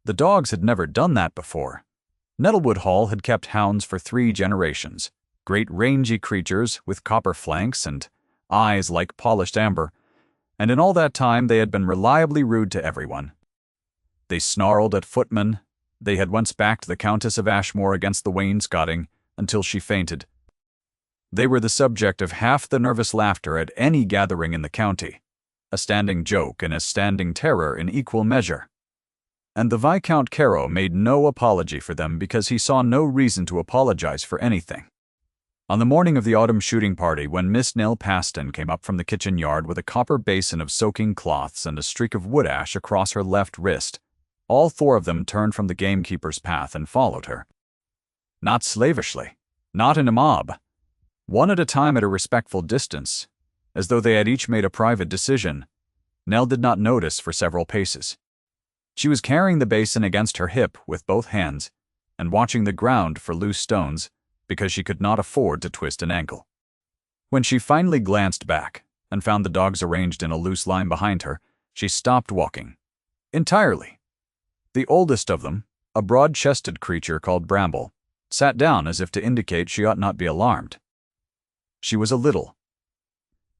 The dogs had never done that before. Nettlewood Hall had kept hounds for 3 generations, great rangy creatures with copper flanks and eyes like polished amber, and in all that time they had been reliably rude to everyone. They snarled at footmen. They had once backed the Countess of Ashmore against the wainscoting until she fainted. They were the subject of half the nervous laughter at any gathering in the county, a standing joke and a standing terror in equal measure. And the Viscount Caro made no apology for them because he saw no reason to apologize for anything. On the morning of the autumn shooting party, when Miss Nell Paston came up from the kitchen yard with a copper basin of soaking cloths and a streak of wood ash across her left wrist, all 4 of them turned from the gamekeeper's path and followed her. Not slavishly, not in a mob, one at a time at a respectful distance, as though they had each made a private decision. Nell did not notice for several paces. She was carrying the basin against her hip with both hands and watching the ground for loose stones because she could not afford to twist an ankle. When she finally glanced back and found the dogs arranged in a loose line behind her, she stopped walking. Entirely. The oldest of them, a broad-chested creature called Bramble, sat down as if to indicate she ought not be alarmed. She was a little.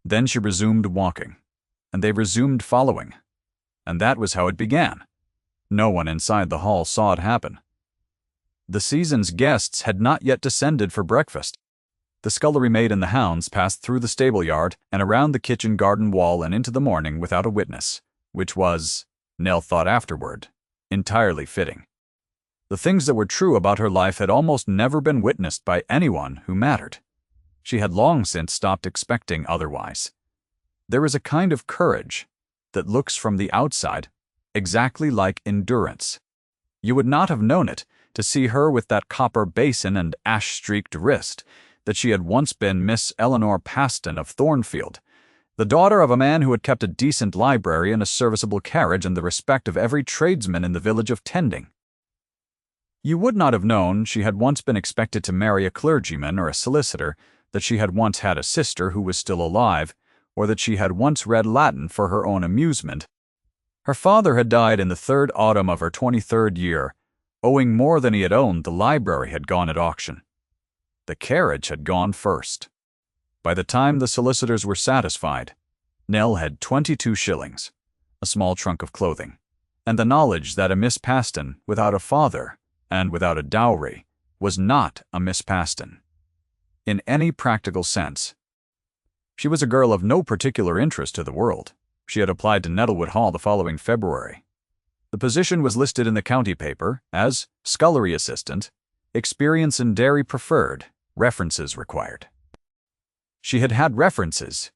Then she resumed walking, and they resumed following. And that was how it began. No one inside the hall saw it happen. The season's guests had not yet descended for breakfast. The scullery maid and the hounds passed through the stable yard and around the kitchen garden wall and into the morning without a witness, which was, Nell thought afterward, entirely fitting. The things that were true about her life had almost never been witnessed by anyone who mattered. She had long since stopped expecting otherwise. There is a kind of courage that looks from the outside exactly like endurance. You would not have known it to see her with that copper basin and ash-streaked wrist, that she had once been Miss Eleanor Paston of Thornfield, the daughter of a man who had kept a decent library and a serviceable carriage and the respect of every tradesman in the village of Tending. You would not have known she had once been expected to marry a clergyman or a solicitor, that she had once had a sister who was still alive, or that she had once read Latin for her own amusement. Her father had died in the 3rd autumn of her 23rd year. Owing more than he had owned, the library had gone at auction. The carriage had gone first. By the time the solicitors were satisfied, Nell had 22 shillings, a small trunk of clothing, and the knowledge that a Miss Paston without a father and without a dowry was not a Miss Paston, in any practical sense. She was a girl of no particular interest to the world. She had applied to Nettlewood Hall the following February. The position was listed in the county paper as scullery assistant, experience in dairy preferred, references required. She had had references.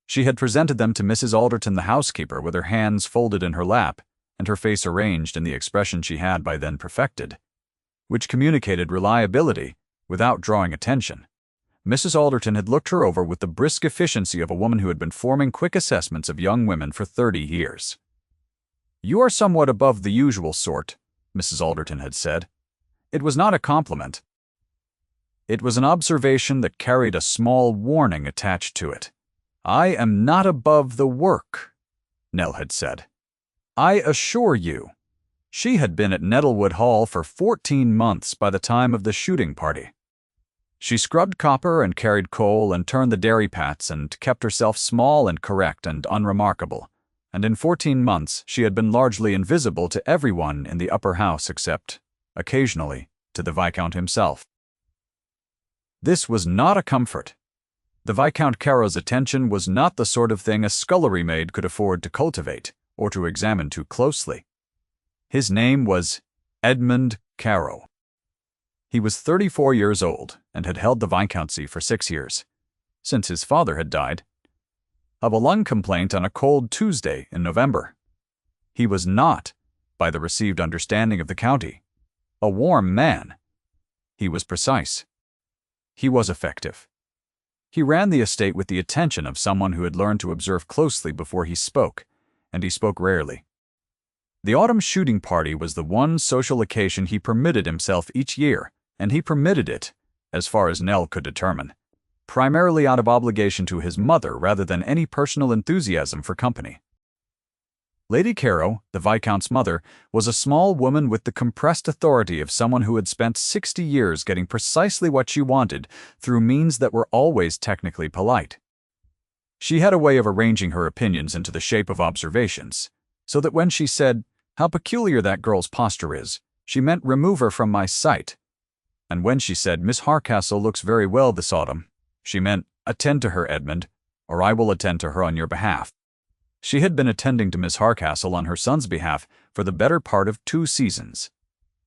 She had presented them to Mrs. Alderton the housekeeper with her hands folded in her lap and her face arranged in the expression she had by then perfected, which communicated reliability without drawing attention. Mrs. Alderton had looked her over with the brisk efficiency of a woman who had been forming quick assessments of young women for 30 years. "You are somewhat above the usual sort," Mrs. Alderton had said. It was not a compliment. It was an observation that carried a small warning attached to it. "I am not above the work," Nell had said. "I assure you." She had been at Nettlewood Hall for 14 months by the time of the shooting party. She scrubbed copper and carried coal and turned the dairy pats and kept herself small and correct and unremarkable, and in 14 months she had been largely invisible to everyone in the upper house except, occasionally, to the Viscount himself. This was not a comfort. The Viscount Caro's attention was not the sort of thing a scullery maid could afford to cultivate or to examine too closely. His name was Edmund Caro. He was 34 years old and had held the viscountcy for 6 years, since his father had died of a lung complaint on a cold Tuesday in November. He was not, by the received understanding of the county, a warm man. He was precise. He was effective. He ran the estate with the attention of someone who had learned to observe closely before he spoke, and he spoke rarely. The autumn shooting party was the one social occasion he permitted himself each year, and he permitted it, as far as Nell could determine, primarily out of obligation to his mother rather than any personal enthusiasm for company. Lady Caro, the Viscount's mother, was a small woman with the compressed authority of someone who had spent 60 years getting precisely what she wanted through means that were always technically polite. She had a way of arranging her opinions into the shape of observations, so that when she said, "How peculiar that girl's posture is," she meant "remove her from my sight." And when she said, "Miss Hardcastle looks very well this autumn," she meant, "Attend to her, Edmund, or I will attend to her on your behalf." She had been attending to Miss Hardcastle on her son's behalf for the better part of 2 seasons.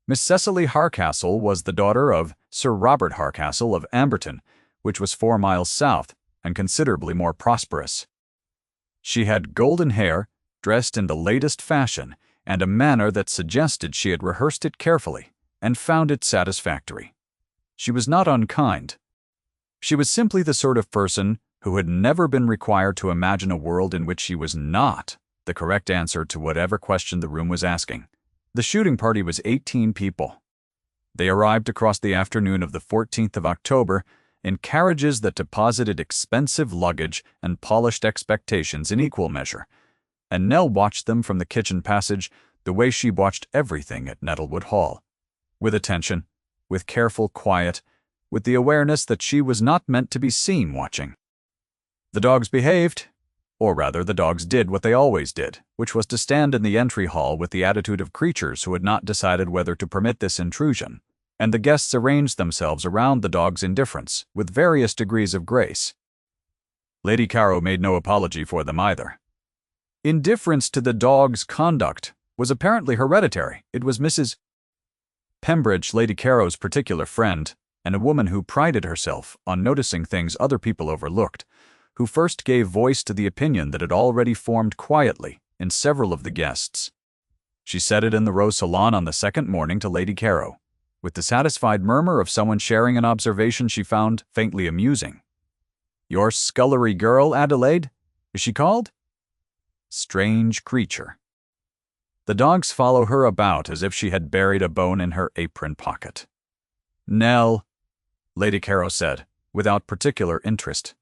Miss Cecily Hardcastle was the daughter of Sir Robert Hardcastle of Amberton, which was 4 miles south and considerably more prosperous. She had golden hair, dressed in the latest fashion, and a manner that suggested she had rehearsed it carefully and found it satisfactory. She was not unkind. She was simply the sort of person who had never been required to imagine a world in which she was not the correct answer to whatever question the room was asking. The shooting party was 18 people. They arrived across the afternoon of the 14th of October in carriages that deposited expensive luggage and polished expectations in equal measure, and Nell watched them from the kitchen passage the way she watched everything at Nettlewood Hall, with attention, with careful quiet, with the awareness that she was not meant to be seen watching. The dogs behaved, or rather the dogs did what they always did, which was to stand in the entry hall with the attitude of creatures who had not decided whether to permit this intrusion, and the guests arranged themselves around the dogs' indifference with various degrees of grace. Lady Caro made no apology for them either. Indifference to the dogs' conduct was apparently hereditary. It was Mrs. Pembridge, Lady Caro's particular friend, and a woman who prided herself on noticing things other people overlooked, who first gave voice to the opinion that had already formed quietly in several of the guests. She said it in the Rose Salon on the second morning to Lady Caro, with the satisfied murmur of someone sharing an observation she found faintly amusing. "Your scullery girl, Adelaide? Is she called?" Strange creature. The dogs follow her about as if she had buried a bone in her apron pocket. "Nell," Lady Caro said, without particular interest.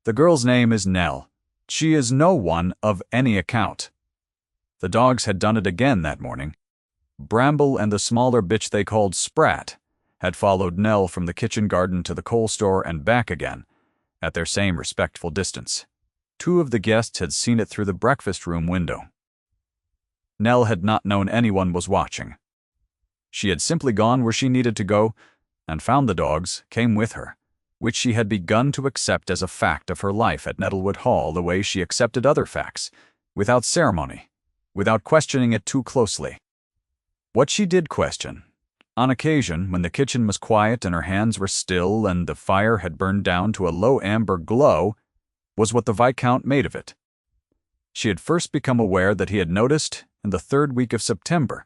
"The girl's name is Nell. She is no one of any account." The dogs had done it again that morning. Bramble and the smaller bitch they called Sprat had followed Nell from the kitchen garden to the coal store and back again, at their same respectful distance. 2 of the guests had seen it through the breakfast room window. Nell had not known anyone was watching. She had simply gone where she needed to go, and found the dogs came with her, which she had begun to accept as a fact of her life at Nettlewood Hall the way she accepted other facts, without ceremony, without questioning it too closely. What she did question, on occasion when the kitchen was quiet and her hands were still and the fire had burned down to a low amber glow, was what the Viscount made of it. She had first become aware that he had noticed in the 3rd week of September,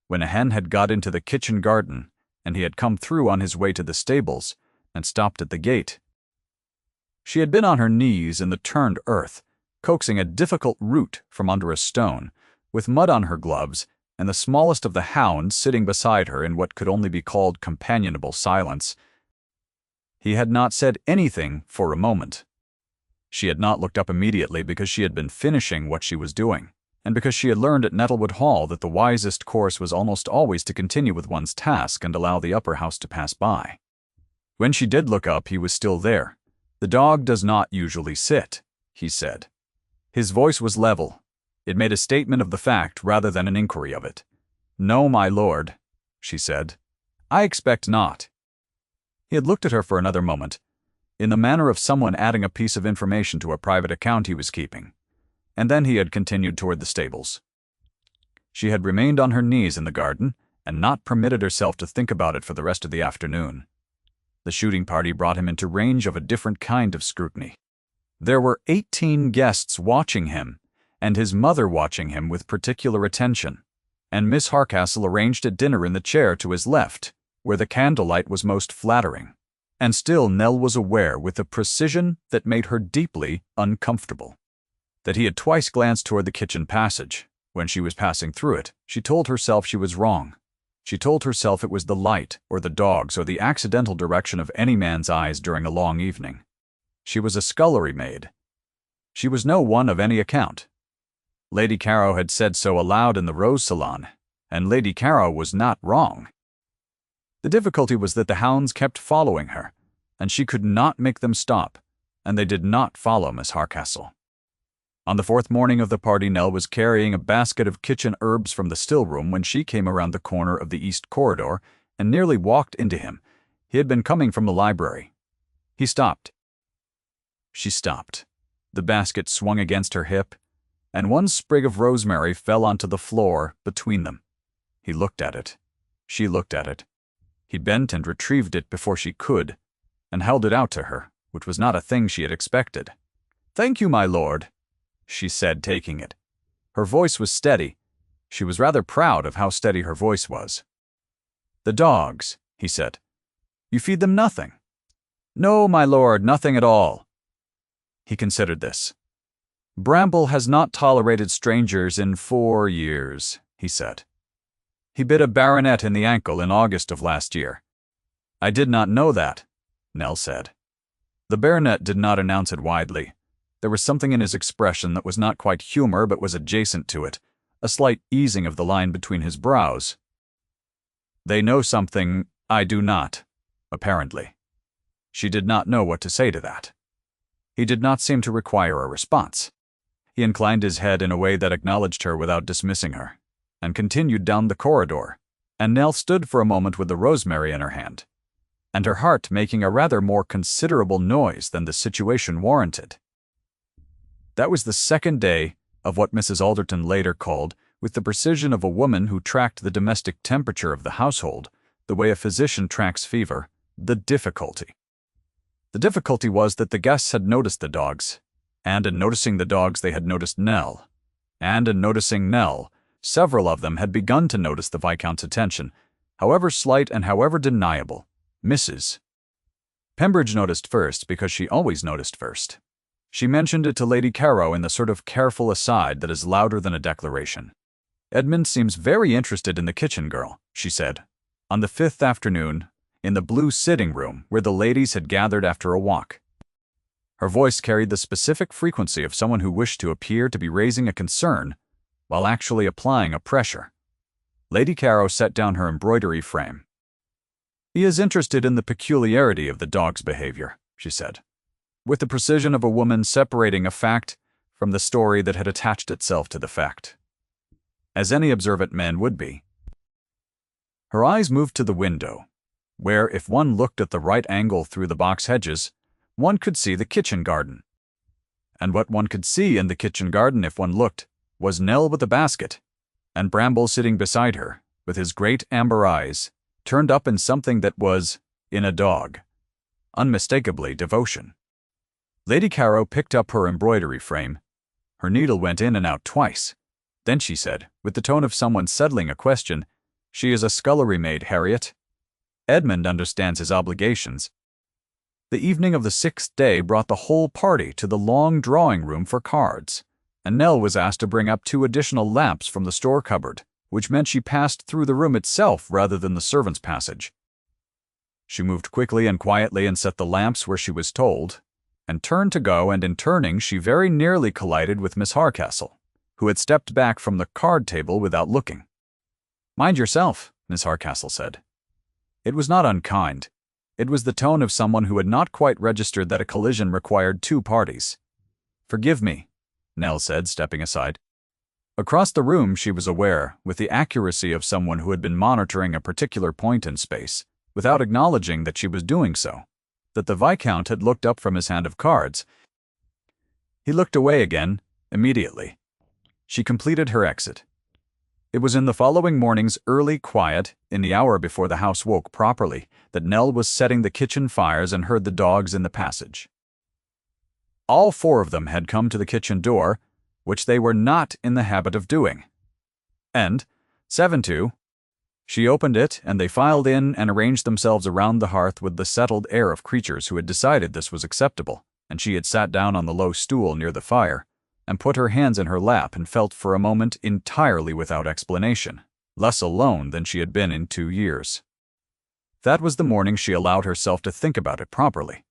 when a hen had got into the kitchen garden and he had come through on his way to the stables and stopped at the gate. She had been on her knees in the turned earth, coaxing a difficult root from under a stone, with mud on her gloves, and the smallest of the hounds sitting beside her in what could only be called companionable silence. He had not said anything for a moment. She had not looked up immediately because she had been finishing what she was doing, and because she had learned at Nettlewood Hall that the wisest course was almost always to continue with one's task and allow the upper house to pass by. When she did look up, he was still there. "The dog does not usually sit," he said. His voice was level. It made a statement of the fact rather than an inquiry of it. "No, my lord," she said. "I expect not." He had looked at her for another moment, in the manner of someone adding a piece of information to a private account he was keeping, and then he had continued toward the stables. She had remained on her knees in the garden and not permitted herself to think about it for the rest of the afternoon. The shooting party brought him into range of a different kind of scrutiny. There were 18 guests watching him, and his mother watching him with particular attention, and Miss Hardcastle arranged at dinner in the chair to his left, where the candlelight was most flattering. And still Nell was aware, with a precision that made her deeply uncomfortable, that he had twice glanced toward the kitchen passage. When she was passing through it, she told herself she was wrong. She told herself it was the light, or the dogs, or the accidental direction of any man's eyes during a long evening. She was a scullery maid. She was no one of any account. Lady Caro had said so aloud in the Rose Salon, and Lady Caro was not wrong. The difficulty was that the hounds kept following her, and she could not make them stop, and they did not follow Miss Hardcastle. On the fourth morning of the party, Nell was carrying a basket of kitchen herbs from the still room when she came around the corner of the east corridor and nearly walked into him. He had been coming from the library. He stopped. She stopped. The basket swung against her hip, and one sprig of rosemary fell onto the floor between them. He looked at it. She looked at it. He bent and retrieved it before she could, and held it out to her, which was not a thing she had expected. "Thank you, my lord," she said, taking it. Her voice was steady. She was rather proud of how steady her voice was. "The dogs," he said. "You feed them nothing?" "No, my lord, nothing at all." He considered this. "Bramble has not tolerated strangers in 4 years," he said. "He bit a baronet in the ankle in August of last year." "I did not know that," Nell said. The baronet did not announce it widely. There was something in his expression that was not quite humor but was adjacent to it, a slight easing of the line between his brows. "They know something I do not, apparently." She did not know what to say to that. He did not seem to require a response. He inclined his head in a way that acknowledged her without dismissing her, and continued down the corridor, and Nell stood for a moment with the rosemary in her hand, and her heart making a rather more considerable noise than the situation warranted. That was the second day of what Mrs. Alderton later called, with the precision of a woman who tracked the domestic temperature of the household, the way a physician tracks fever, the difficulty. The difficulty was that the guests had noticed the dogs, and in noticing the dogs they had noticed Nell, and in noticing Nell, several of them had begun to notice the Viscount's attention, however slight and however deniable. Mrs. Pembridge noticed first because she always noticed first. She mentioned it to Lady Caro in the sort of careful aside that is louder than a declaration. "Edmund seems very interested in the kitchen girl," she said, on the 5th afternoon, in the blue sitting room where the ladies had gathered after a walk. Her voice carried the specific frequency of someone who wished to appear to be raising a concern while actually applying a pressure. Lady Caro set down her embroidery frame. "He is interested in the peculiarity of the dog's behavior," she said, with the precision of a woman separating a fact from the story that had attached itself to the fact, as any observant man would be. Her eyes moved to the window, where, if one looked at the right angle through the box hedges, one could see the kitchen garden. And what one could see in the kitchen garden, if one looked, was Nell with the basket, and Bramble sitting beside her, with his great amber eyes, turned up in something that was, in a dog, unmistakably devotion. Lady Caro picked up her embroidery frame. Her needle went in and out twice. Then she said, with the tone of someone settling a question, "She is a scullery maid, Harriet. Edmund understands his obligations." The evening of the 6th day brought the whole party to the long drawing-room for cards, and Nell was asked to bring up 2 additional lamps from the store cupboard, which meant she passed through the room itself rather than the servants' passage. She moved quickly and quietly and set the lamps where she was told, and turned to go, and in turning she very nearly collided with Miss Hardcastle, who had stepped back from the card table without looking. "Mind yourself," Miss Hardcastle said. It was not unkind. It was the tone of someone who had not quite registered that a collision required 2 parties. "Forgive me," Nell said, stepping aside. Across the room she was aware, with the accuracy of someone who had been monitoring a particular point in space, without acknowledging that she was doing so, that the Viscount had looked up from his hand of cards. He looked away again, immediately. She completed her exit. It was in the following morning's early quiet, in the hour before the house woke properly, that Nell was setting the kitchen fires and heard the dogs in the passage. All 4 of them had come to the kitchen door, which they were not in the habit of doing. And, 7-2, she opened it, and they filed in and arranged themselves around the hearth with the settled air of creatures who had decided this was acceptable, and she had sat down on the low stool near the fire, and put her hands in her lap and felt for a moment entirely without explanation, less alone than she had been in 2 years. That was the morning she allowed herself to think about it properly.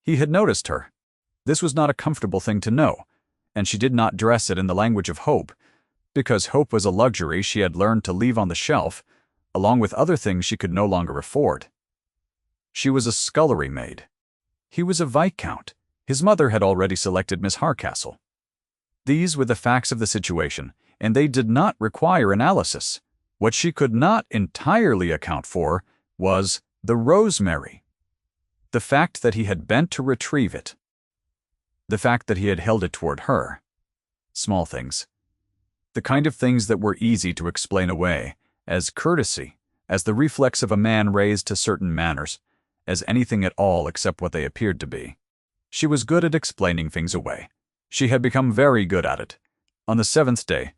He had noticed her. This was not a comfortable thing to know, and she did not dress it in the language of hope, because hope was a luxury she had learned to leave on the shelf, along with other things she could no longer afford. She was a scullery maid. He was a Viscount. His mother had already selected Miss Hardcastle. These were the facts of the situation, and they did not require analysis. What she could not entirely account for was the rosemary. The fact that he had bent to retrieve it. The fact that he had held it toward her. Small things. The kind of things that were easy to explain away, as courtesy, as the reflex of a man raised to certain manners, as anything at all except what they appeared to be. She was good at explaining things away. She had become very good at it. On the 7th day,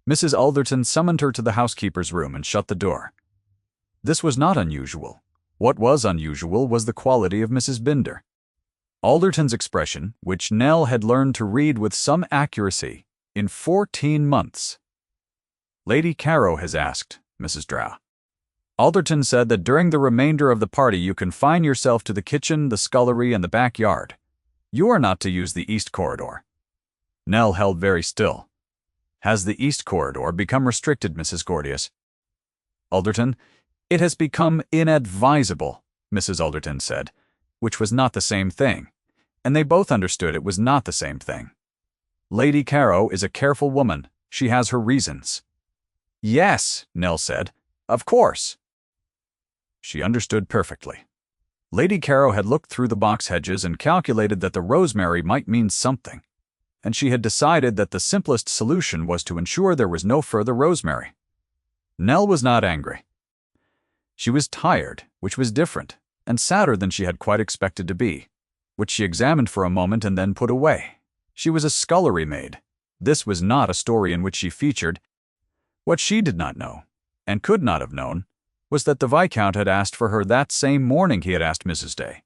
Mrs. Alderton summoned her to the housekeeper's room and shut the door. This was not unusual. What was unusual was the quality of Mrs. Binder. Alderton's expression, which Nell had learned to read with some accuracy in 14 months. "Lady Caro has asked, Mrs. Drow." Alderton said that during the remainder of the party you confine yourself to the kitchen, the scullery, and the backyard. You are not to use the east corridor. Nell held very still. "Has the east corridor become restricted, Mrs. Gordius?" Alderton, "It has become inadvisable," Mrs. Alderton said, which was not the same thing, and they both understood it was not the same thing. "Lady Caro is a careful woman. She has her reasons." "Yes," Nell said, "of course." She understood perfectly. Lady Caro had looked through the box hedges and calculated that the rosemary might mean something, and she had decided that the simplest solution was to ensure there was no further rosemary. Nell was not angry. She was tired, which was different, and sadder than she had quite expected to be, which she examined for a moment and then put away. She was a scullery maid. This was not a story in which she featured. What she did not know, and could not have known, was that the Viscount had asked for her that same morning he had asked Mrs. Day.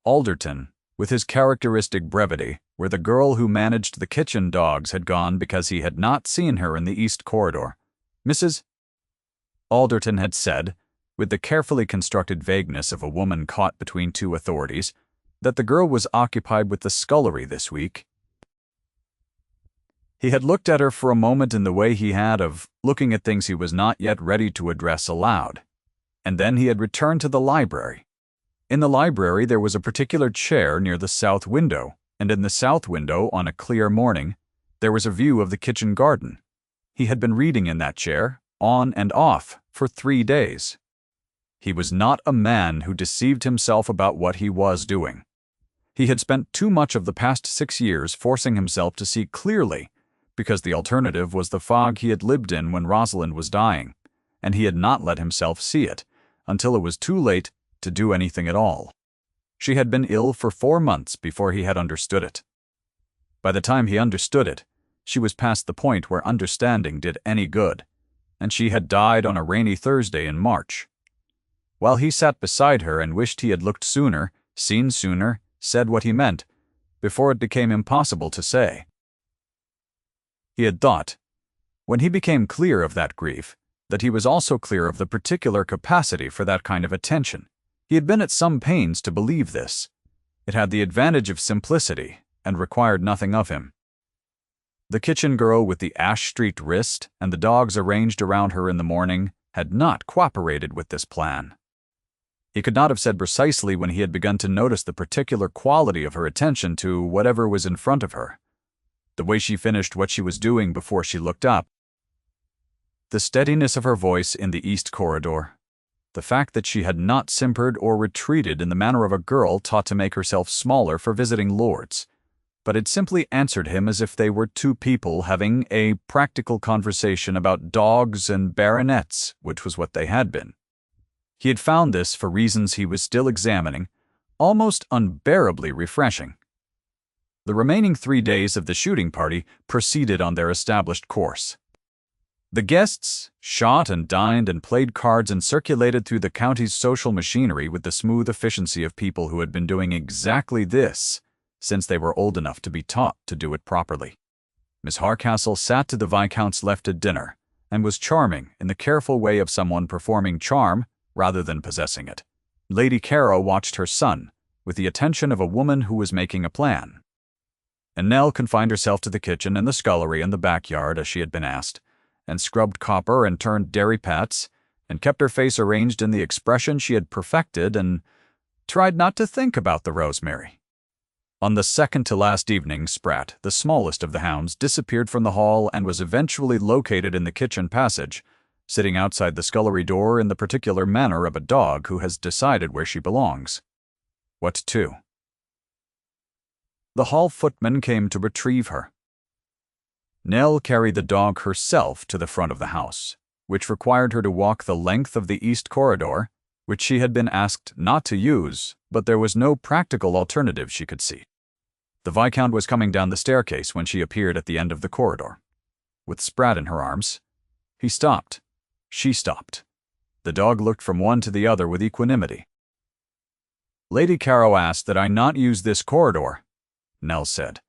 Alderton, with his characteristic brevity, where the girl who managed the kitchen dogs had gone because he had not seen her in the east corridor. Mrs. Alderton had said, with the carefully constructed vagueness of a woman caught between two authorities, that the girl was occupied with the scullery this week. He had looked at her for a moment in the way he had of looking at things he was not yet ready to address aloud, and then he had returned to the library. In the library there was a particular chair near the south window, and in the south window, on a clear morning, there was a view of the kitchen garden. He had been reading in that chair, on and off, for 3 days. He was not a man who deceived himself about what he was doing. He had spent too much of the past 6 years forcing himself to see clearly, because the alternative was the fog he had lived in when Rosalind was dying, and he had not let himself see it, until it was too late to do anything at all. She had been ill for 4 months before he had understood it. By the time he understood it, she was past the point where understanding did any good, and she had died on a rainy Thursday in March. While he sat beside her and wished he had looked sooner, seen sooner, said what he meant, before it became impossible to say. He had thought, when he became clear of that grief, that he was also clear of the particular capacity for that kind of attention. He had been at some pains to believe this. It had the advantage of simplicity, and required nothing of him. The kitchen girl with the ash-streaked wrist and the dogs arranged around her in the morning had not cooperated with this plan. He could not have said precisely when he had begun to notice the particular quality of her attention to whatever was in front of her. The way she finished what she was doing before she looked up. The steadiness of her voice in the east corridor. The fact that she had not simpered or retreated in the manner of a girl taught to make herself smaller for visiting lords, but had simply answered him as if they were two people having a practical conversation about dogs and baronets, which was what they had been. He had found this, for reasons he was still examining, almost unbearably refreshing. The remaining 3 days of the shooting party proceeded on their established course. The guests shot and dined and played cards and circulated through the county's social machinery with the smooth efficiency of people who had been doing exactly this since they were old enough to be taught to do it properly. Miss Hardcastle sat to the Viscount's left at dinner, and was charming in the careful way of someone performing charm rather than possessing it. Lady Caro watched her son with the attention of a woman who was making a plan. and Nell confined herself to the kitchen and the scullery and the backyard as she had been asked, and scrubbed copper and turned dairy pats, and kept her face arranged in the expression she had perfected, and tried not to think about the rosemary. On the second-to-last evening, Sprat, the smallest of the hounds, disappeared from the hall and was eventually located in the kitchen passage, sitting outside the scullery door in the particular manner of a dog who has decided where she belongs. What to? The hall footman came to retrieve her. Nell carried the dog herself to the front of the house, which required her to walk the length of the east corridor, which she had been asked not to use, but there was no practical alternative she could see. The Viscount was coming down the staircase when she appeared at the end of the corridor. With Sprat in her arms, he stopped. She stopped. The dog looked from one to the other with equanimity. "Lady Caro asked that I not use this corridor," Nell said.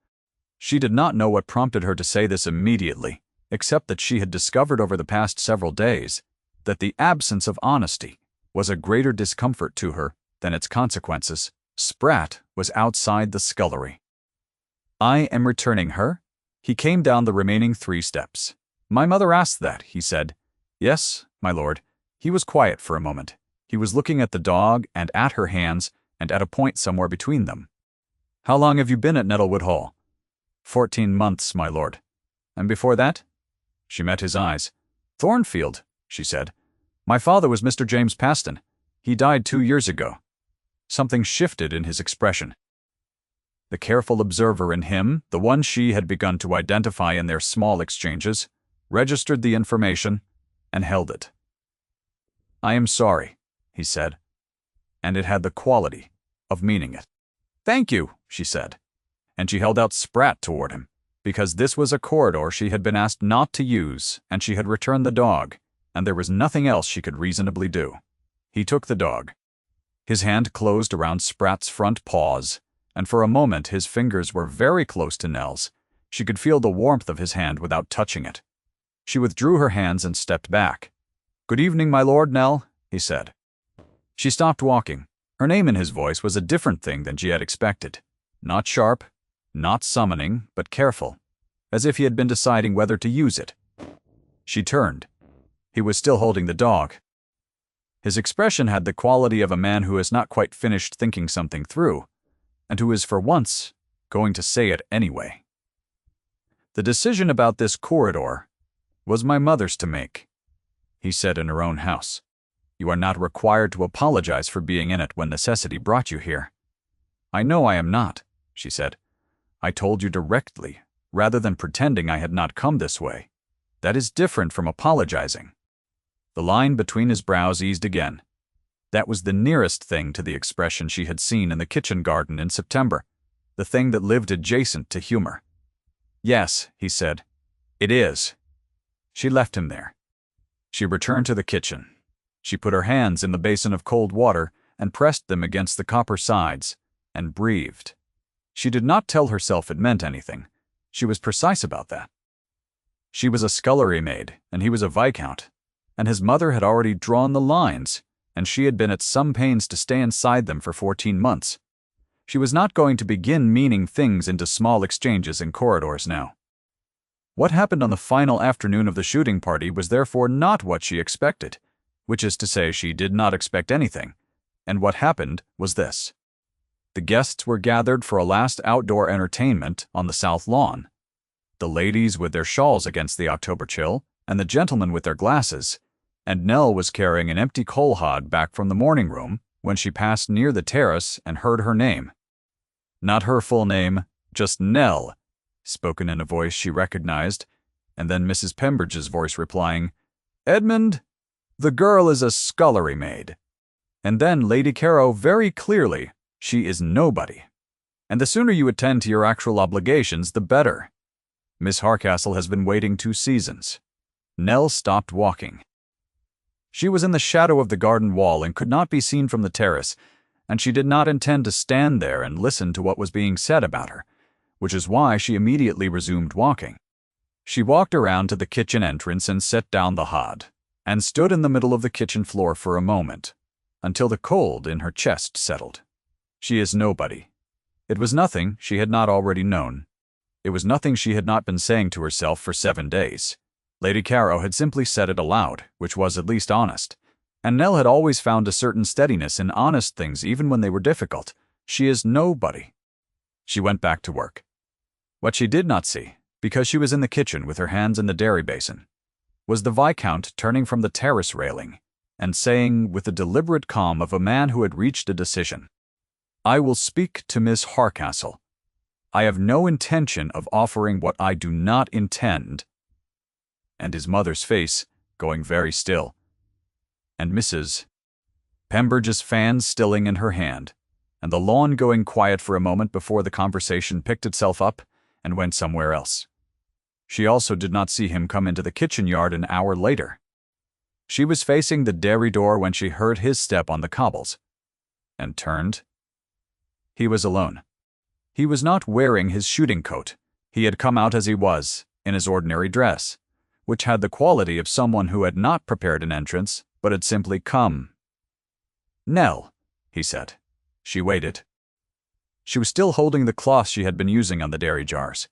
She did not know what prompted her to say this immediately, except that she had discovered over the past several days that the absence of honesty was a greater discomfort to her than its consequences. Sprat was outside the scullery. "I am returning her." He came down the remaining 3 steps. "My mother asked that," he said. "Yes, my lord." He was quiet for a moment. He was looking at the dog and at her hands and at a point somewhere between them. "How long have you been at Nettlewood Hall?" 14 months, my lord." "And before that?" She met his eyes. "Thornfield," she said. "My father was Mr. James Paston. He died 2 years ago." Something shifted in his expression. The careful observer in him, the one she had begun to identify in their small exchanges, registered the information and held it. "I am sorry," he said, and it had the quality of meaning it. "Thank you," she said, and she held out Sprat toward him, because this was a corridor she had been asked not to use, and she had returned the dog, and there was nothing else she could reasonably do. He took the dog. His hand closed around Sprat's front paws, and for a moment his fingers were very close to Nell's. She could feel the warmth of his hand without touching it. She withdrew her hands and stepped back. "Good evening, my lord, Nell," he said. She stopped walking. Her name in his voice was a different thing than she had expected. Not sharp, not summoning, but careful, as if he had been deciding whether to use it. She turned. He was still holding the dog. His expression had the quality of a man who has not quite finished thinking something through, and who is for once going to say it anyway. "The decision about this corridor was my mother's to make," he said, in her own house. "You are not required to apologize for being in it when necessity brought you here." "I know I am not," she said. "I told you directly, rather than pretending I had not come this way. That is different from apologizing." The line between his brows eased again. That was the nearest thing to the expression she had seen in the kitchen garden in September, the thing that lived adjacent to humor. "Yes," he said, "it is." She left him there. She returned to the kitchen. She put her hands in the basin of cold water and pressed them against the copper sides, and breathed. She did not tell herself it meant anything. She was precise about that. She was a scullery maid, and he was a viscount, and his mother had already drawn the lines, and she had been at some pains to stay inside them for 14 months. She was not going to begin meaning things into small exchanges in corridors now. What happened on the final afternoon of the shooting party was therefore not what she expected, which is to say she did not expect anything, and what happened was this. The guests were gathered for a last outdoor entertainment on the south lawn. The ladies with their shawls against the October chill, and the gentlemen with their glasses, and Nell was carrying an empty coal hod back from the morning room when she passed near the terrace and heard her name. Not her full name, just Nell, spoken in a voice she recognized, and then Mrs. Pembridge's voice replying, "Edmund, the girl is a scullery maid." And then Lady Caro very clearly, "She is nobody. And the sooner you attend to your actual obligations, the better. Miss Harcastle has been waiting 2 seasons." Nell stopped walking. She was in the shadow of the garden wall and could not be seen from the terrace, and she did not intend to stand there and listen to what was being said about her, which is why she immediately resumed walking. She walked around to the kitchen entrance and set down the hod, and stood in the middle of the kitchen floor for a moment, until the cold in her chest settled. She is nobody. It was nothing she had not already known. It was nothing she had not been saying to herself for 7 days. Lady Caro had simply said it aloud, which was at least honest. And Nell had always found a certain steadiness in honest things even when they were difficult. She is nobody. She went back to work. What she did not see, because she was in the kitchen with her hands in the dairy basin, was the Viscount turning from the terrace railing and saying with the deliberate calm of a man who had reached a decision, "I will speak to Miss Harcastle. I have no intention of offering what I do not intend," and his mother's face going very still, and Mrs. Pemberge's fan stilling in her hand, and the lawn going quiet for a moment before the conversation picked itself up and went somewhere else. She also did not see him come into the kitchen yard an hour later. She was facing the dairy door when she heard his step on the cobbles, and turned. He was alone. He was not wearing his shooting coat. He had come out as he was, in his ordinary dress, which had the quality of someone who had not prepared an entrance, but had simply come. "Nell," he said. She waited. She was still holding the cloth she had been using on the dairy jars.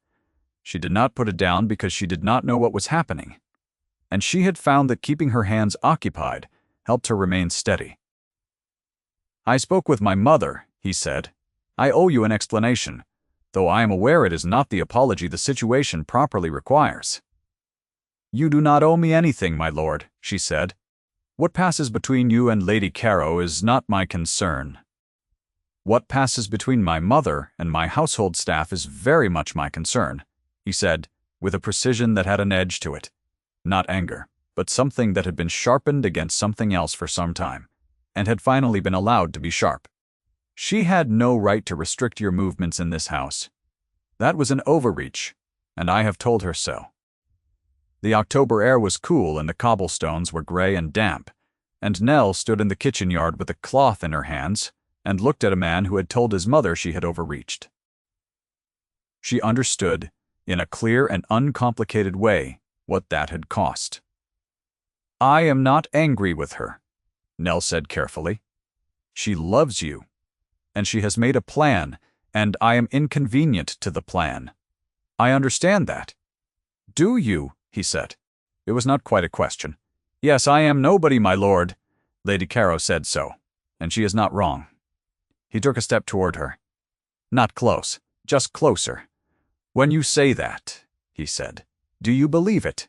She did not put it down because she did not know what was happening, and she had found that keeping her hands occupied helped her remain steady. "I spoke with my mother," he said. "I owe you an explanation, though I am aware it is not the apology the situation properly requires." "You do not owe me anything, my lord," she said. "What passes between you and Lady Caro is not my concern. What passes between my mother and my household staff is very much my concern," he said, with a precision that had an edge to it. Not anger, but something that had been sharpened against something else for some time, and had finally been allowed to be sharp. "She had no right to restrict your movements in this house. That was an overreach, and I have told her so." The October air was cool and the cobblestones were gray and damp, and Nell stood in the kitchen yard with a cloth in her hands and looked at a man who had told his mother she had overreached. She understood, in a clear and uncomplicated way, what that had cost. "I am not angry with her," Nell said carefully. "She loves you, and she has made a plan, and I am inconvenient to the plan. I understand that." "Do you?" he said. It was not quite a question. "Yes, I am nobody, my lord. Lady Caro said so, and she is not wrong." He took a step toward her. "Not close, just closer. When you say that," he said, "do you believe it?"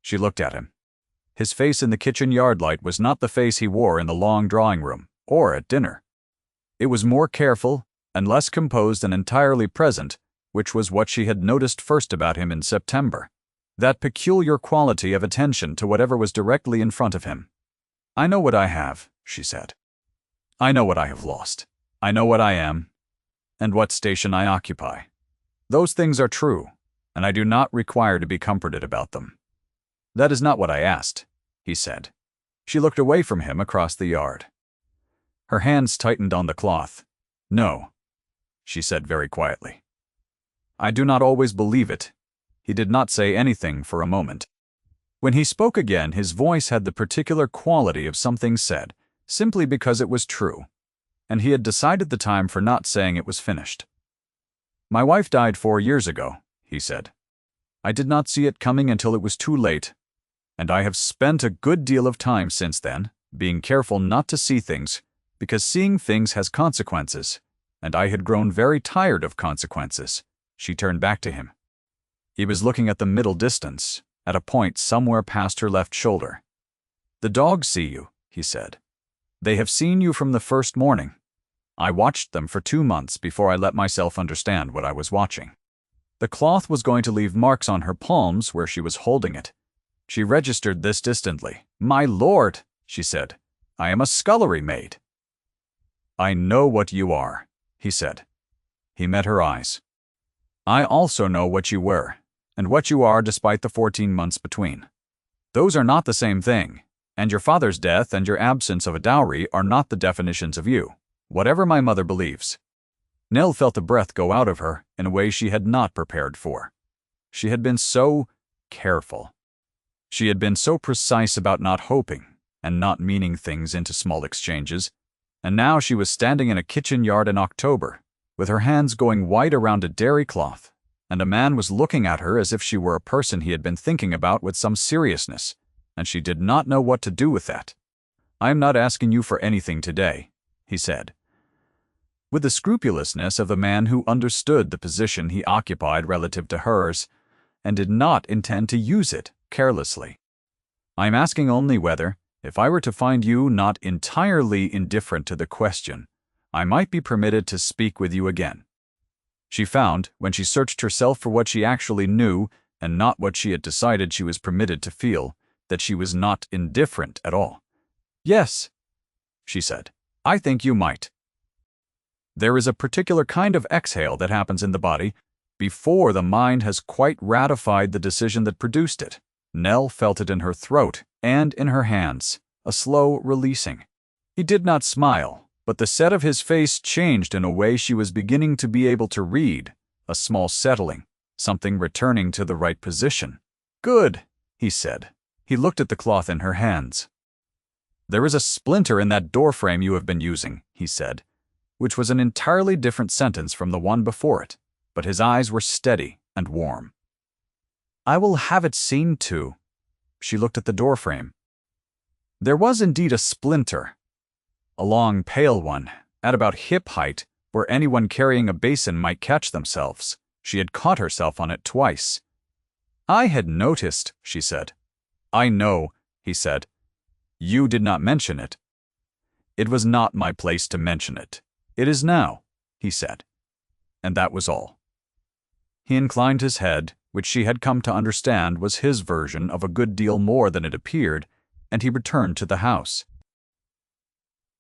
She looked at him. His face in the kitchen yard light was not the face he wore in the long drawing room, or at dinner. It was more careful and less composed and entirely present, which was what she had noticed first about him in September. That peculiar quality of attention to whatever was directly in front of him. "I know what I have," she said. "I know what I have lost. I know what I am, and what station I occupy. Those things are true, and I do not require to be comforted about them." "That is not what I asked," he said. She looked away from him across the yard. Her hands tightened on the cloth. "No," she said very quietly. "I do not always believe it." He did not say anything for a moment. When he spoke again, his voice had the particular quality of something said, simply because it was true, and he had decided the time for not saying it was finished. "My wife died 4 years ago," he said. "I did not see it coming until it was too late, and I have spent a good deal of time since then, being careful not to see things, because seeing things has consequences, and I had grown very tired of consequences." She turned back to him. He was looking at the middle distance, at a point somewhere past her left shoulder. "The dogs see you," he said. "They have seen you from the first morning. I watched them for 2 months before I let myself understand what I was watching." The cloth was going to leave marks on her palms where she was holding it. She registered this distantly. "My lord," she said, "I am a scullery maid." "I know what you are," he said. He met her eyes. "I also know what you were, and what you are despite the 14 months between. Those are not the same thing, and your father's death and your absence of a dowry are not the definitions of you, whatever my mother believes." Nell felt the breath go out of her in a way she had not prepared for. She had been so careful. She had been so precise about not hoping and not meaning things into small exchanges, and now she was standing in a kitchen yard in October, with her hands going white around a dairy cloth, and a man was looking at her as if she were a person he had been thinking about with some seriousness, and she did not know what to do with that. "I am not asking you for anything today," he said, with the scrupulousness of a man who understood the position he occupied relative to hers, and did not intend to use it carelessly. "I am asking only whether, if I were to find you not entirely indifferent to the question, I might be permitted to speak with you again." She found, when she searched herself for what she actually knew, and not what she had decided she was permitted to feel, that she was not indifferent at all. "Yes," she said, "I think you might." There is a particular kind of exhale that happens in the body before the mind has quite ratified the decision that produced it. Nell felt it in her throat and in her hands, a slow releasing. He did not smile, but the set of his face changed in a way she was beginning to be able to read, a small settling, something returning to the right position. "Good," he said. He looked at the cloth in her hands. "There is a splinter in that door frame you have been using," he said, which was an entirely different sentence from the one before it, but his eyes were steady and warm. "I will have it seen to." She looked at the door frame. There was indeed a splinter, a long, pale one, at about hip height, where anyone carrying a basin might catch themselves. She had caught herself on it twice. "I had noticed," she said. "I know," he said. "You did not mention it." "It was not my place to mention it. It is now," he said. And that was all. He inclined his head, which she had come to understand was his version of a good deal more than it appeared, and he returned to the house.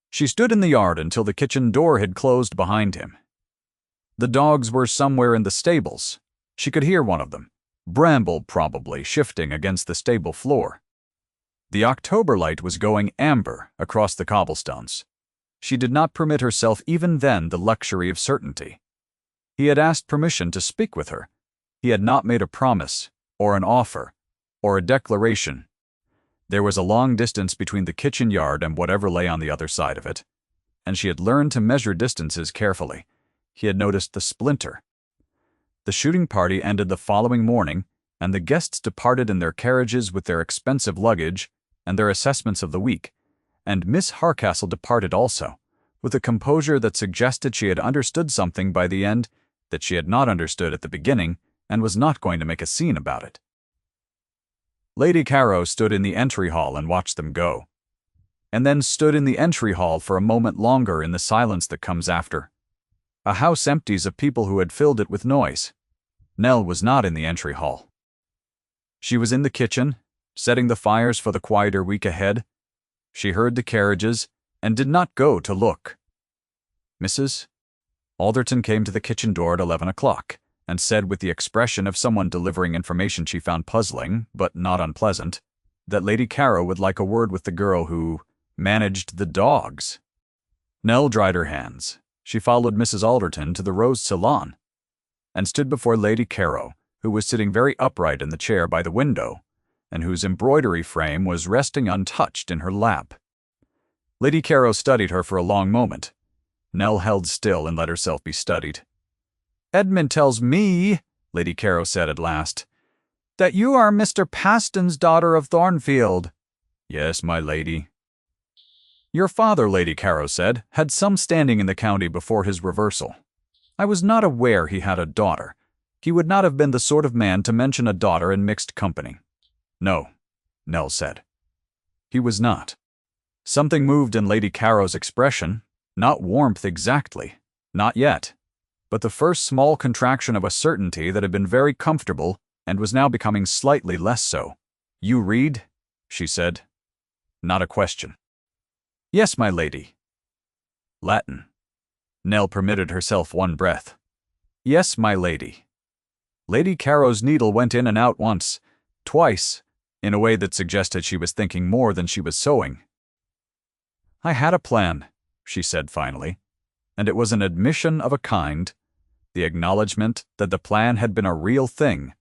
She stood in the yard until the kitchen door had closed behind him. The dogs were somewhere in the stables. She could hear one of them, Bramble probably, shifting against the stable floor. The October light was going amber across the cobblestones. She did not permit herself even then the luxury of certainty. He had asked permission to speak with her. He had not made a promise, or an offer, or a declaration. There was a long distance between the kitchen yard and whatever lay on the other side of it, and she had learned to measure distances carefully. He had noticed the splinter. The shooting party ended the following morning, and the guests departed in their carriages with their expensive luggage and their assessments of the week, and Miss Harcastle departed also, with a composure that suggested she had understood something by the end that she had not understood at the beginning and was not going to make a scene about it. Lady Caro stood in the entry hall and watched them go, and then stood in the entry hall for a moment longer in the silence that comes after. A house empties of people who had filled it with noise. Nell was not in the entry hall. She was in the kitchen, setting the fires for the quieter week ahead. She heard the carriages and did not go to look. Mrs. Alderton came to the kitchen door at 11 o'clock and said with the expression of someone delivering information she found puzzling, but not unpleasant, that Lady Caro would like a word with the girl who managed the dogs. Nell dried her hands. She followed Mrs. Alderton to the rose salon and stood before Lady Caro, who was sitting very upright in the chair by the window, and whose embroidery frame was resting untouched in her lap. Lady Caro studied her for a long moment. Nell held still and let herself be studied. "Edmund tells me," Lady Caro said at last, "that you are Mr. Paston's daughter of Thornfield." "Yes, my lady." "Your father," Lady Caro said, "had some standing in the county before his reversal. I was not aware he had a daughter. He would not have been the sort of man to mention a daughter in mixed company." "No," Nell said. "He was not." Something moved in Lady Caro's expression, not warmth exactly, not yet, but the first small contraction of a certainty that had been very comfortable and was now becoming slightly less so. "You read?" she said. Not a question. "Yes, my lady." "Latin." Nell permitted herself one breath. "Yes, my lady." Lady Caro's needle went in and out once, twice, in a way that suggested she was thinking more than she was sewing. "I had a plan," she said finally, and it was an admission of a kind, the acknowledgement that the plan had been a real thing,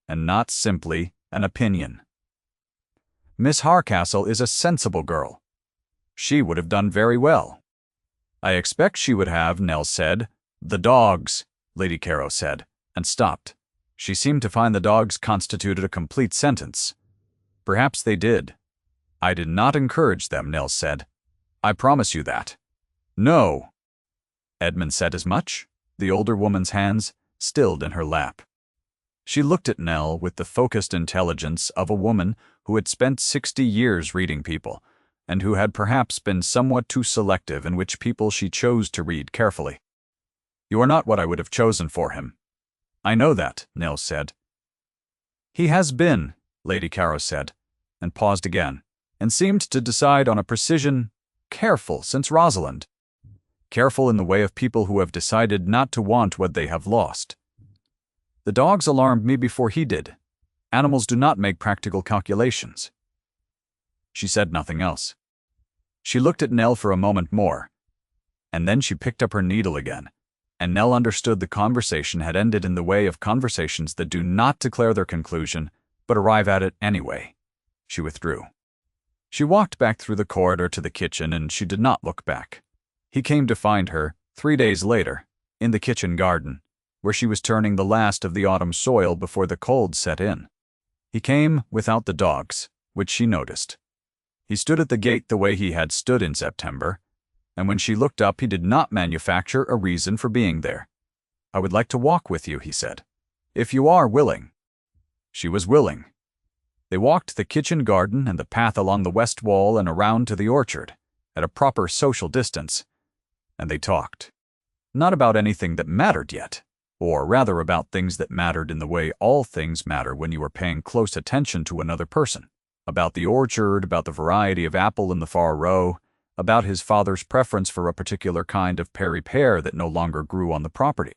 and not simply an opinion. "Miss Harcastle is a sensible girl. She would have done very well." "I expect she would have," Nell said. "The dogs," Lady Caro said, and stopped. She seemed to find the dogs constituted a complete sentence. Perhaps they did. I did not encourage them, Nell said. I promise you that. No. Edmund said as much, the older woman's hands stilled in her lap. She looked at Nell with the focused intelligence of a woman who had spent 60 years reading people, and who had perhaps been somewhat too selective in which people she chose to read carefully. You are not what I would have chosen for him. I know that, Nell said. He has been, Lady Caro said, and paused again, and seemed to decide on a precision, careful since Rosalind. Careful in the way of people who have decided not to want what they have lost. The dogs alarmed me before he did. Animals do not make practical calculations. She said nothing else. She looked at Nell for a moment more, and then she picked up her needle again, and Nell understood the conversation had ended in the way of conversations that do not declare their conclusion, but arrive at it anyway. She withdrew. She walked back through the corridor to the kitchen, and she did not look back. He came to find her, 3 days later, in the kitchen garden, where she was turning the last of the autumn soil before the cold set in. He came without the dogs, which she noticed. He stood at the gate the way he had stood in September, and when she looked up he did not manufacture a reason for being there. I would like to walk with you, he said, if you are willing. She was willing. They walked the kitchen garden and the path along the west wall and around to the orchard, at a proper social distance, and they talked. Not about anything that mattered yet, or rather about things that mattered in the way all things matter when you are paying close attention to another person. About the orchard, about the variety of apple in the far row, about his father's preference for a particular kind of Perry pear that no longer grew on the property,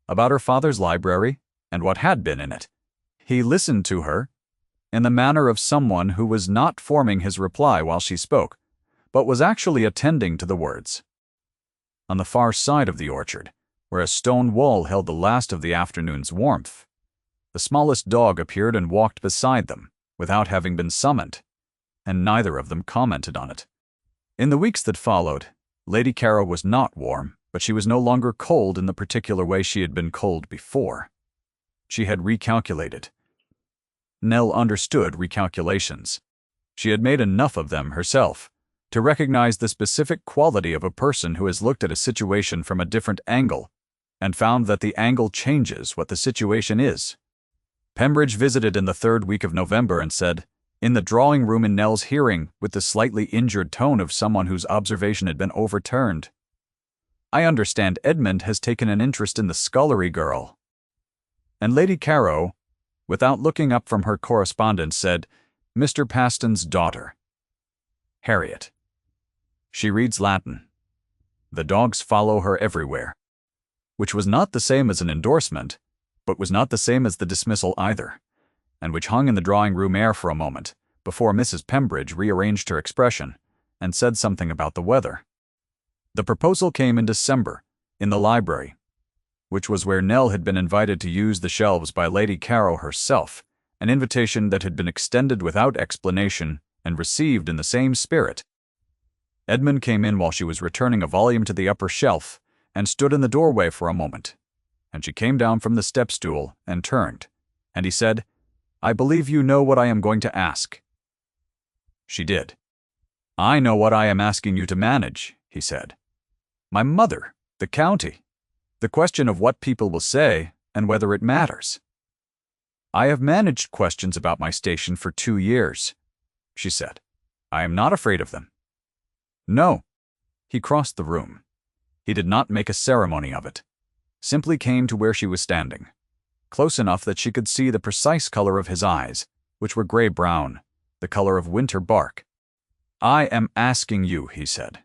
about her father's library and what had been in it. He listened to her in the manner of someone who was not forming his reply while she spoke, but was actually attending to the words. On the far side of the orchard, where a stone wall held the last of the afternoon's warmth, the smallest dog appeared and walked beside them, without having been summoned, and neither of them commented on it. In the weeks that followed, Lady Caro was not warm, but she was no longer cold in the particular way she had been cold before. She had recalculated. Nell understood recalculations. She had made enough of them herself to recognize the specific quality of a person who has looked at a situation from a different angle and found that the angle changes what the situation is. Pembridge visited in the 3rd week of November and said, in the drawing room in Nell's hearing, with the slightly injured tone of someone whose observation had been overturned, I understand Edmund has taken an interest in the scullery girl. And Lady Caro, without looking up from her correspondence, said, Mr. Paston's daughter. Harriet. She reads Latin. The dogs follow her everywhere. Which was not the same as an endorsement, but was not the same as the dismissal either, and which hung in the drawing-room air for a moment, before Mrs. Pembridge rearranged her expression and said something about the weather. The proposal came in December, in the library, which was where Nell had been invited to use the shelves by Lady Caro herself, an invitation that had been extended without explanation and received in the same spirit. Edmund came in while she was returning a volume to the upper shelf and stood in the doorway for a moment, and she came down from the step-stool and turned, and he said, I believe you know what I am going to ask. She did. I know what I am asking you to manage, he said. My mother, the county, the question of what people will say and whether it matters. I have managed questions about my station for 2 years, she said. I am not afraid of them. No. He crossed the room. He did not make a ceremony of it, simply came to where she was standing, close enough that she could see the precise color of his eyes, which were gray-brown, the color of winter bark. I am asking you, he said,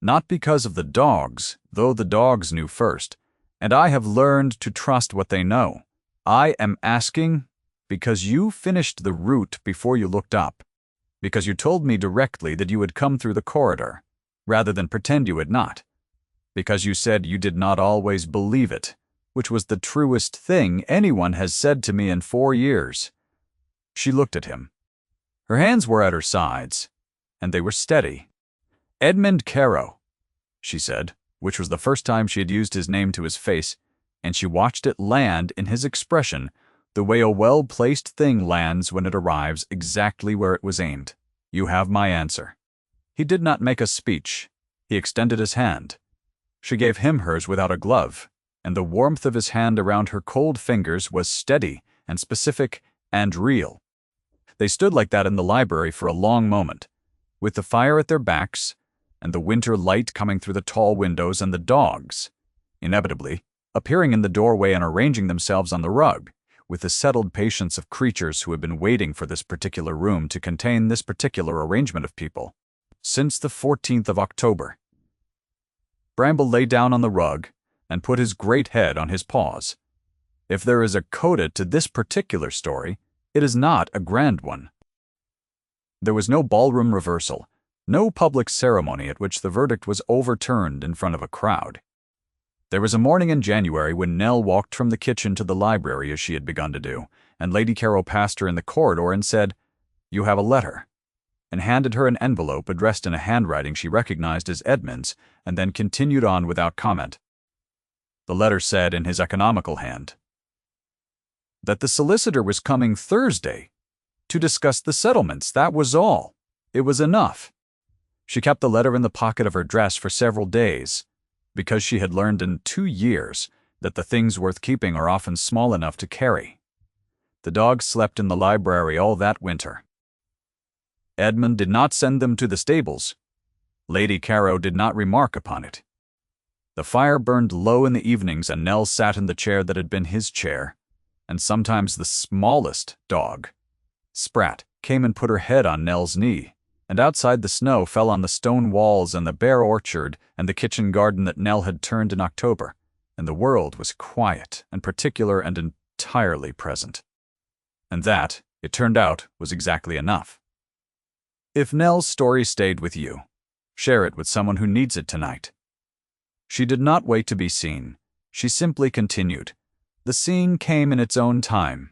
not because of the dogs, though the dogs knew first, and I have learned to trust what they know. I am asking because you finished the route before you looked up, because you told me directly that you had come through the corridor, rather than pretend you had not, because you said you did not always believe it, which was the truest thing anyone has said to me in 4 years. She looked at him. Her hands were at her sides, and they were steady. Edmund Caro, she said, which was the first time she had used his name to his face, and she watched it land in his expression The way a well-placed thing lands when it arrives exactly where it was aimed. You have my answer. He did not make a speech. He extended his hand. She gave him hers without a glove, and the warmth of his hand around her cold fingers was steady and specific and real. They stood like that in the library for a long moment, with the fire at their backs, and the winter light coming through the tall windows, and the dogs, inevitably, appearing in the doorway and arranging themselves on the rug, with the settled patience of creatures who had been waiting for this particular room to contain this particular arrangement of people. Since the 14th of October. Bramble lay down on the rug and put his great head on his paws. If there is a coda to this particular story, it is not a grand one. There was no ballroom reversal, no public ceremony at which the verdict was overturned in front of a crowd. There was a morning in January when Nell walked from the kitchen to the library as she had begun to do, and Lady Carroll passed her in the corridor and said, "You have a letter," and handed her an envelope addressed in a handwriting she recognized as Edmund's, and then continued on without comment. The letter said in his economical hand that the solicitor was coming Thursday to discuss the settlements. That was all. It was enough. She kept the letter in the pocket of her dress for several days, because she had learned in 2 years that the things worth keeping are often small enough to carry. The dogs slept in the library all that winter. Edmund did not send them to the stables. Lady Carroll did not remark upon it. The fire burned low in the evenings, and Nell sat in the chair that had been his chair, and sometimes the smallest dog, Sprat, came and put her head on Nell's knee, and outside the snow fell on the stone walls and the bare orchard and the kitchen garden that Nell had turned in October, and the world was quiet and particular and entirely present. And that, it turned out, was exactly enough. If Nell's story stayed with you, share it with someone who needs it tonight. She did not wait to be seen. She simply continued. The seeing came in its own time.